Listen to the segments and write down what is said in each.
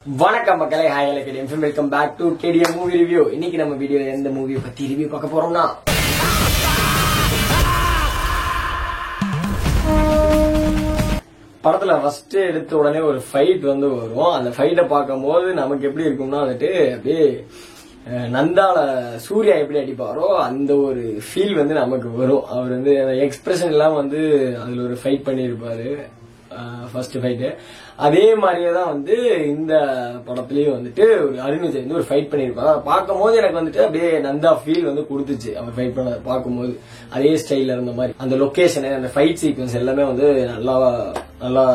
வணக்கம் மக்களே, hi KTM, welcome back to KTM movie review. இன்னைக்கு நம்ம வீடியோல எந்த மூவியை பத்தி ரிவ்யூ பார்க்க போறோம்னா, படத்துல ஃபர்ஸ்ட் எடுத்த உடனே ஒரு ஃபைட் வரும். அந்த ஃபைட்டை பார்க்கும் போது நமக்கு எப்படி இருக்கும்னா அப்படியே நந்தால சூர்யா எப்படி அடிப்பாரோ அந்த ஒரு ஃபீல் நமக்கு வரும். அவர் எக்ஸ்பிரஷன் எல்லாம் அதுல ஒரு ஃபைட் பண்ணிருப்பாரு. ஃபர்ஸ்ட் ஃபைட் அதே மாதிரியே தான் இந்த படத்துலயும் ஒரு அருண் விஜய் ஒரு ஃபைட் பண்ணிருப்பாரு. அதை பார்க்கும் போது எனக்கு அப்படியே நந்தா ஃபீல் கொடுத்துச்சு. அவர் ஃபைட் பண்ண பார்க்கும்போது அதே ஸ்டைல்ல இருந்த மாதிரி அந்த லொகேஷன், அந்த ஃபைட் சீக்வன்ஸ் எல்லாமே நல்லா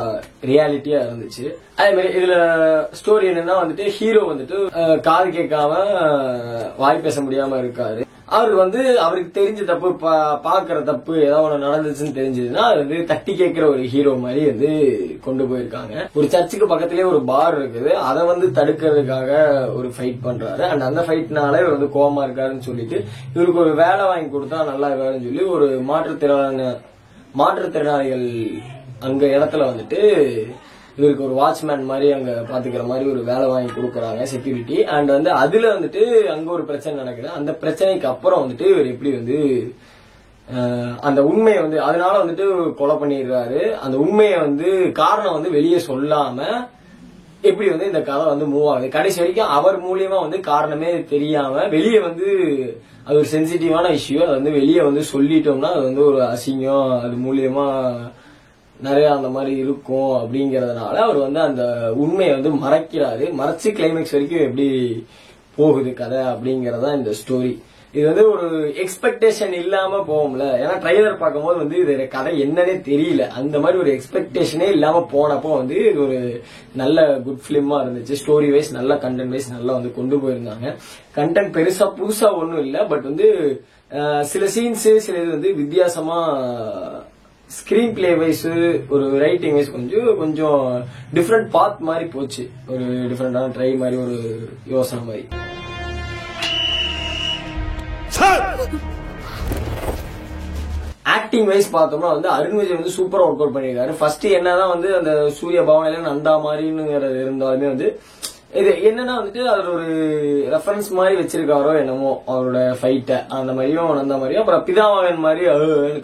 ரியாலிட்டியா இருந்துச்சு. அதே மாதிரி இதுல ஸ்டோரி என்னன்னா ஹீரோ காது கேட்காம வாய் பேச முடியாம இருக்காரு. அவர் அவருக்கு தெரிஞ்ச தப்பு, பாக்குற தப்பு ஏதாவது ஒண்ணு நடந்துச்சுன்னு தெரிஞ்சதுன்னா அது தட்டி கேட்கிற ஒரு ஹீரோ மாதிரி கொண்டு போயிருக்காங்க. ஒரு சர்ச்சுக்கு பக்கத்திலேயே ஒரு பார் இருக்குது. அதை தடுக்கிறதுக்காக ஒரு ஃபைட் பண்றாரு. அண்ட் அந்த ஃபைட்னால இவர் கோவமா இருக்காருன்னு சொல்லிட்டு இவருக்கு ஒரு வேலை வாங்கி கொடுத்தா நல்லா இருக்காருன்னு சொல்லி ஒரு மாற்றுத்திறனாளிகள் அங்க இடத்துல இவருக்கு ஒரு வாட்ச்மேன் மாதிரி அங்க பாத்துக்கிற மாதிரி ஒரு வேலை வாங்கி கொடுக்கறாங்க, செக்யூரிட்டி. அண்ட் அதுல அங்க ஒரு பிரச்சனை நடக்குது. அந்த பிரச்சனைக்கு அப்புறம் இவர் எப்படி அந்த உண்மையை அதனால கொலை பண்ணிடுறாரு. அந்த உண்மையை காரணம் வெளியே சொல்லாம எப்படி இந்த கதை மூவ் ஆகுது. கடைசி வரைக்கும் அவர் மூலியமா காரணமே தெரியாம வெளியே அது ஒரு சென்சிட்டிவான இஷ்யூ. அது வெளியே சொல்லிட்டோம்னா அது ஒரு அசிங்கம், அது மூலியமா நிறைய அந்த மாதிரி இருக்கும். அப்படிங்கறதுனால அவர் அந்த உண்மையை மறைக்கிறாரு. மறைச்சு கிளைமேக்ஸ் வரைக்கும் எப்படி போகுது கதை அப்படிங்கறதா இந்த ஸ்டோரி. இது ஒரு எக்ஸ்பெக்டேஷன் இல்லாம போகும்ல. ஏன்னா ட்ரைலர் பார்க்கும்போது இது கதை என்னன்னே தெரியல. அந்த மாதிரி ஒரு எக்ஸ்பெக்டேஷனே இல்லாம போனப்போ இது ஒரு நல்ல குட் பிலிமா இருந்துச்சு. ஸ்டோரி வைஸ் நல்ல, கண்டென்ட் வைஸ் நல்லா கொண்டு போயிருந்தாங்க. கண்டென்ட் பெருசா புதுசா ஒண்ணும் இல்ல. பட் சில சீன்ஸ் சில இது வித்தியாசமா ஸ்கிரீன் பிளே வைஸ், ஒரு ரைட்டிங் வைஸ் கொஞ்சம் டிஃப்ரெண்ட் பாத் மாதிரி போச்சு. ஒரு டிஃப்ரெண்டான ட்ரை மாதிரி, ஒரு யோசனை மாதிரி. ஆக்டிங் வைஸ் பார்த்தோம்னா அருண் விஜய் சூப்பரா ஒர்க் அவுட் பண்ணிருக்காரு. ஃபர்ஸ்ட் என்னதான் அந்த சூரிய பவனில நந்தா மாதிரின்னு இருந்தாலுமே இது என்னன்னா அதுல ஒரு ரெஃபரன்ஸ் மாதிரி வச்சிருக்காரோ என்னமோ அவரோட ஃபைட்ட. அந்த மாதிரியும் அந்த மாதிரியும் அப்புறம் பிதாமகன் மாதிரி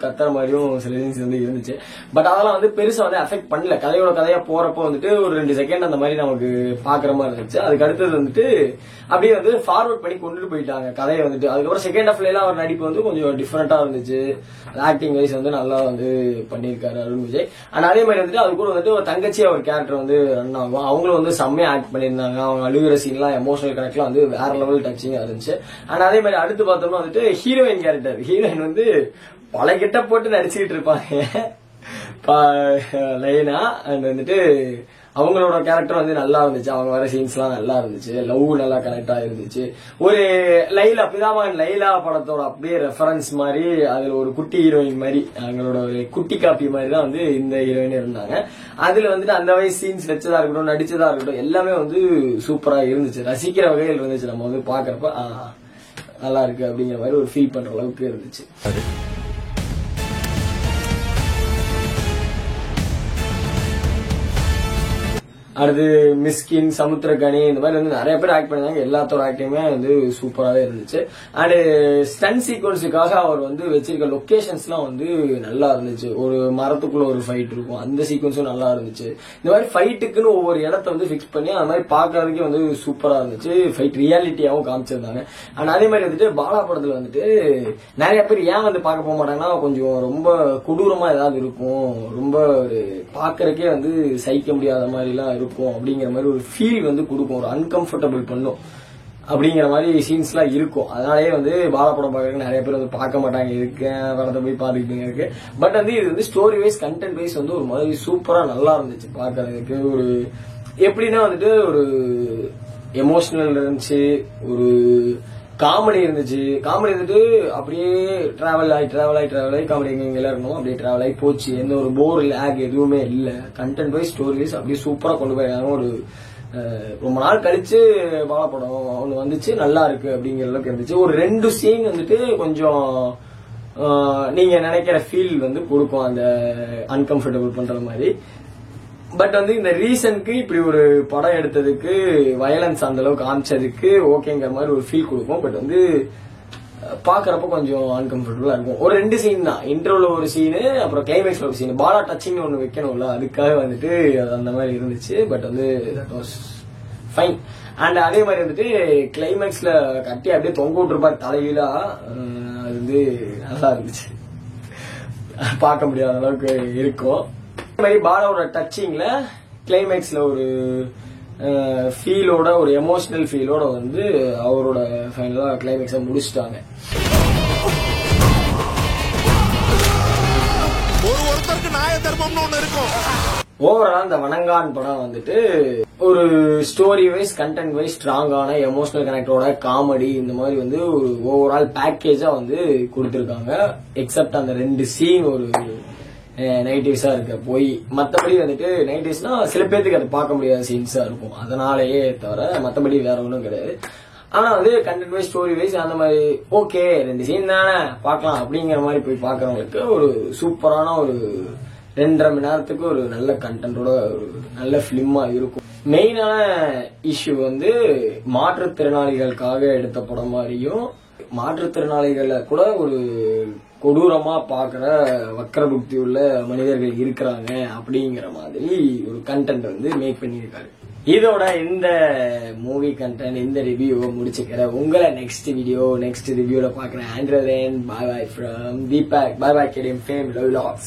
கத்துற மாதிரியும் சில சீன்ஸ் இருந்துச்சு. பட் அதெல்லாம் பெருசா அஃபெக்ட் பண்ணல. கதையோட கதையா போறப்போ ஒரு 2 செகண்ட் அந்த மாதிரி நமக்கு பாக்குற மாதிரி இருந்துச்சு. அதுக்கு அடுத்தது அப்படியே ஃபார்வர்ட் பண்ணி கொண்டுட்டு போயிட்டாங்க கதையை. அதுக்கப்புறம் செகண்ட் ஹாஃப்ல எல்லாம் அவர் நடிப்பு கொஞ்சம் டிஃபரெண்டா இருந்துச்சு. ஆக்டிங் வைஸ் நல்லா பண்ணிருக்காரு அருண் விஜய். அண்ட் அதே மாதிரி அது கூட ஒரு தங்கச்சியா ஒரு கேரக்டர் ரன் ஆகும். அவங்களும் செம்மையா ஆக்ட் பண்ணிருந்தாங்க. அவங்க அழுகிற சீன்லாம், எமோஷனல் கனெக்ட்லாம் வேற லெவல் டச்சிங்கா இருந்துச்சு. அண்ட் அதே மாதிரி அடுத்து பார்த்தோம்னா ஹீரோயின் கேரக்டர். ஹீரோயின் பல கிட்ட போட்டு நடிச்சுக்கிட்டு இருப்பாங்க லைனா. அண்ட் அவங்களோட கேரக்டர் நல்லா இருந்துச்சு. அவங்க வர சீன்ஸ் எல்லாம் நல்லா இருந்துச்சு. லவ் நல்லா கனெக்ட் ஆயிருந்துச்சு. ஒரு லைலா, பிதாமகன் லைலா படத்தோட அப்படியே ரெஃபரன்ஸ் மாதிரி அதுல ஒரு குட்டி ஹீரோயின் மாதிரி, அவங்களோட ஒரு குட்டி காப்பி மாதிரி தான் இந்த ஹீரோயின் இருந்தாங்க. அதுல அந்த வயசு சீன்ஸ் வச்சதா இருக்கட்டும், நடிச்சதா இருக்கட்டும், எல்லாமே சூப்பரா இருந்துச்சு. ரசிக்கிற வகையில் இருந்துச்சு. நம்ம பாக்குறப்ப நல்லா இருக்கு அப்படிங்கிற மாதிரி ஒரு ஃபீல் பண்ற அளவுக்கு இருந்துச்சு. அடுத்து மிஸ்கின், சமுத்திரகனி, இந்த மாதிரி நிறைய பேர் ஆக்ட் பண்ணாங்க. எல்லாத்தோட ஆக்டிங்குமே சூப்பராவே இருந்துச்சு. அண்ட் ஸ்டன் சீக்வன்ஸுக்காக அவர் வச்சிருக்க லொகேஷன்ஸ் எல்லாம் நல்லா இருந்துச்சு. ஒரு மரத்துக்குள்ள ஒரு ஃபைட் இருக்கும், அந்த சீக்வன்ஸும் நல்லா இருந்துச்சு. இந்த மாதிரி ஃபைட்டுக்குன்னு ஒவ்வொரு இடத்த பிக்ஸ் பண்ணி அந்த மாதிரி பாக்குறதுக்கே சூப்பரா இருந்துச்சு. ஃபைட் ரியாலிட்டியாவும் காமிச்சிருந்தாங்க. அண்ட் அதே மாதிரி பாலா படத்துல நிறைய பேர் ஏன் பார்க்க போக மாட்டாங்கன்னா கொஞ்சம் ரொம்ப கொடூரமா ஏதாவது இருக்கும், ரொம்ப ஒரு பாக்குறதுக்கே சகிக்க முடியாத மாதிரி எல்லாம் இருக்கும் அப்படிங்கிற மாதிரி ஒரு ஃபீல் கொடுக்கும், ஒரு அன்கம்ஃபர்டபிள் பண்ணும் அப்படிங்கிற மாதிரி சீன்ஸ் எல்லாம் இருக்கும். அதனாலேயே பாலா படம் பார்க்கறதுக்கு நிறைய பேர் பார்க்க மாட்டாங்க. இருக்கு படத்தை போய் பார்த்துக்கிட்டு இருக்கு. பட் இது ஸ்டோரி வைஸ், கண்டென்ட் வைஸ் ஒரு மாதிரி சூப்பரா நல்லா இருந்துச்சு பார்க்கறதுக்கு. ஒரு எப்படின்னா ஒரு எமோஷனல் இருந்துச்சு, ஒரு காமெடி இருந்துச்சு. காமெடி அப்படியே டிராவல் ஆகி காமெடி எங்க இருக்கணும் அப்படியே டிராவல் ஆகி போச்சு. எந்த ஒரு போர் லேக் எதுவுமே இல்ல. கண்டென்ட் வைஸ், ஸ்டோரி வைஸ் அப்படியே சூப்பரா கொண்டு போயிருக்காங்க. ஒரு ரொம்ப நாள் கழிச்சு பாலா படம் ஒண்ணு வந்துச்சு, நல்லா இருக்கு அப்படிங்கிற அளவுக்கு இருந்துச்சு. ஒரு 2 சீன் கொஞ்சம் நீங்க நினைக்கிற ஃபீல் கொடுக்கும், அந்த அன்கம்ஃபர்டபிள் பண்ற மாதிரி. பட் வந்து இந்த ரீசனுக்கு இப்படி ஒரு படம் எடுத்ததுக்கு வயலன்ஸ் அந்த அளவுக்கு காமிச்சதுக்கு ஓகேங்கிற மாதிரி ஒரு ஃபீல் கொடுக்கும். பட் வந்து பாக்குறப்ப கொஞ்சம் அன்கம்ஃபர்டபுளா இருக்கும். ஒரு 2 சீன் தான், இன்ட்ரோல ஒரு சீனு, அப்புறம் கிளைமேக்ஸ்ல ஒரு சீன். பாலா டச்சிங் ஒண்ணு வைக்கணும்ல, அதுக்காக வந்துட்டு அந்த மாதிரி இருந்துச்சு. பட் வந்து தட் வாஸ் ஃபைன். அண்ட் அதே மாதிரி வந்துட்டு கிளைமேக்ஸ்ல கட்டி அப்படியே தொங்க விட்டுருப்பாரு தலையிலா, அது வந்து நல்லா இருந்துச்சு, பார்க்க முடியாத அளவுக்கு இருக்கும். அதே மாதிரி பாலாவோட டச்சிங்ல கிளைமேக்ஸ்ல ஒரு ஃபீலோட, ஒரு எமோஷனல் ஃபீலோட வந்து அவரோட ஃபைனலா கிளைமேக்ஸை முடிச்சிட்டாங்க. ஒருத்தருக்கு நியாய தர்மம்னு ஒண்ணு இருக்கும். ஓவராலா இந்த வணங்கான் படம் வந்துட்டு ஒரு ஸ்டோரி வைஸ், கண்டென்ட் வைஸ் ஸ்ட்ராங்கான எமோஷனல் கனெக்டோட காமெடி, இந்த மாதிரி வந்து ஒரு ஓவரால் பேக்கேஜா வந்து கொடுத்திருக்காங்க. எக்ஸப்ட் அந்த 2 சீன் ஒரு நெகட்டிவ்ஸா இருக்க போய், மத்தபடி வந்துட்டு நெகட்டிவ்ஸ்னா சில பேருக்கு அதை பார்க்க முடியாத சீன்ஸா இருக்கும், அதனாலேயே தவிர மத்தபடி வேற ஒன்றும் கிடையாது. ஆனா வந்து கண்டென்ட் வைஸ், ஸ்டோரி வைஸ் அந்த மாதிரி ஓகே, 2 சீன் தானே பார்க்கலாம் அப்படிங்கிற மாதிரி போய் பாக்குறவங்களுக்கு ஒரு சூப்பரான ஒரு 2.5 மணி நேரத்துக்கு ஒரு நல்ல கண்டென்ட்டோட ஒரு நல்ல பிலிமா இருக்கும். மெயினான இஷ்யூ வந்து மாற்றுத்திறனாளிகளுக்காக எடுத்த படம் மாதிரியும், மாற்றுத்திறனாளிகளை கூட ஒரு கொடூரமா பாக்குற வக்கர புத்தி உள்ள மனிதர்கள் இருக்கிறாங்க அப்படிங்கிற மாதிரி ஒரு கண்டென்ட் வந்து மேக் பண்ணியிருக்காரு. இதோட இந்த மூவி கண்டென்ட், இந்த ரிவ்யூவை முடிச்சுக்கிறேன். உங்களை நெக்ஸ்ட் ரிவ்யூல பாக்குறேன். Andrew then, bye bye from Deepak, bye bye KDM fame, love lots.